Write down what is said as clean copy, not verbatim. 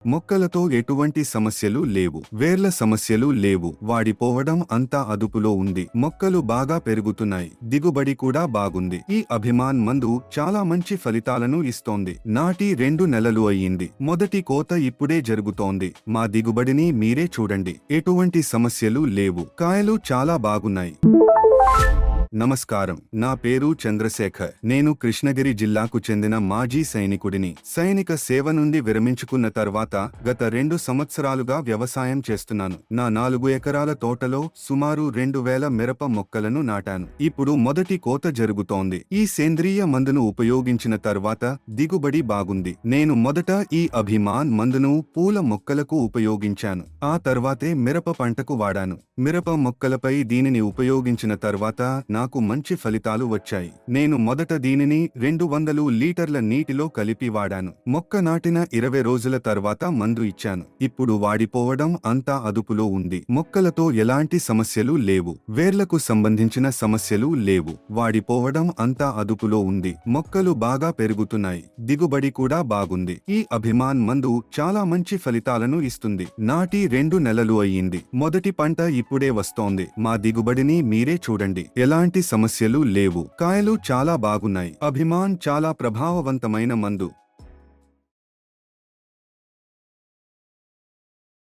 మొక్కలతో ఎటువంటి సమస్యలు లేవు. వేర్ల సమస్యలు లేవు. వాడిపోవడం అంతా అదుపులో ఉంది. మొక్కలు బాగా పెరుగుతున్నాయి. దిగుబడి కూడా బాగుంది. ఈ అభిమాన్ మందు చాలా మంచి ఫలితాలను ఇస్తోంది. నాటి 2 నెలలు అయ్యింది. మొదటి కోత ఇప్పుడే జరుగుతోంది. మా దిగుబడిని మీరే చూడండి. ఎటువంటి సమస్యలు లేవు. కాయలు చాలా బాగున్నాయి. నమస్కారం. నా పేరు చంద్రశేఖర్. నేను కృష్ణగిరి జిల్లాకు చెందిన మాజీ సైనికుడిని. సైనిక సేవ నుండి విరమించుకున్న తర్వాత గత 2 సంవత్సరాలుగా వ్యవసాయం చేస్తున్నాను. నా 4 ఎకరాల తోటలో సుమారు 2000 మిరప మొక్కలను నాటాను. ఇప్పుడు మొదటి కోత జరుగుతోంది. ఈ సేంద్రియ మందును ఉపయోగించిన తర్వాత దిగుబడి బాగుంది. నేను మొదట ఈ అభిమాన్ మందును పూల మొక్కలకు ఉపయోగించాను. ఆ తర్వాతే మిరప పంటకు వాడాను. మిరప మొక్కలపై దీనిని ఉపయోగించిన తర్వాత నాకు మంచి ఫలితాలు వచ్చాయి. నేను మొదట దీనిని 200 లీటర్ల నీటిలో కలిపి వాడాను. మొక్క నాటిన 20 రోజుల తర్వాత మందు ఇచ్చాను. ఇప్పుడు వాడిపోవడం అంతా అదుపులో ఉంది. మొక్కలతో ఎలాంటి సమస్యలు లేవు. వేర్లకు సంబంధించిన సమస్యలు లేవు. వాడిపోవడం అంతా అదుపులో ఉంది. మొక్కలు బాగా పెరుగుతున్నాయి. దిగుబడి కూడా బాగుంది. ఈ అభిమాన్ మందు చాలా మంచి ఫలితాలను ఇస్తుంది. నాటి 2 నెలలు అయ్యింది. మొదటి పంట ఇప్పుడే వస్తోంది. మా దిగుబడిని మీరే చూడండి. ఎలాంటి సమస్యలు లేవు. కాయలు చాలా బాగున్నాయి. అభిమాన్ చాలా ప్రభావవంతమైన మందు.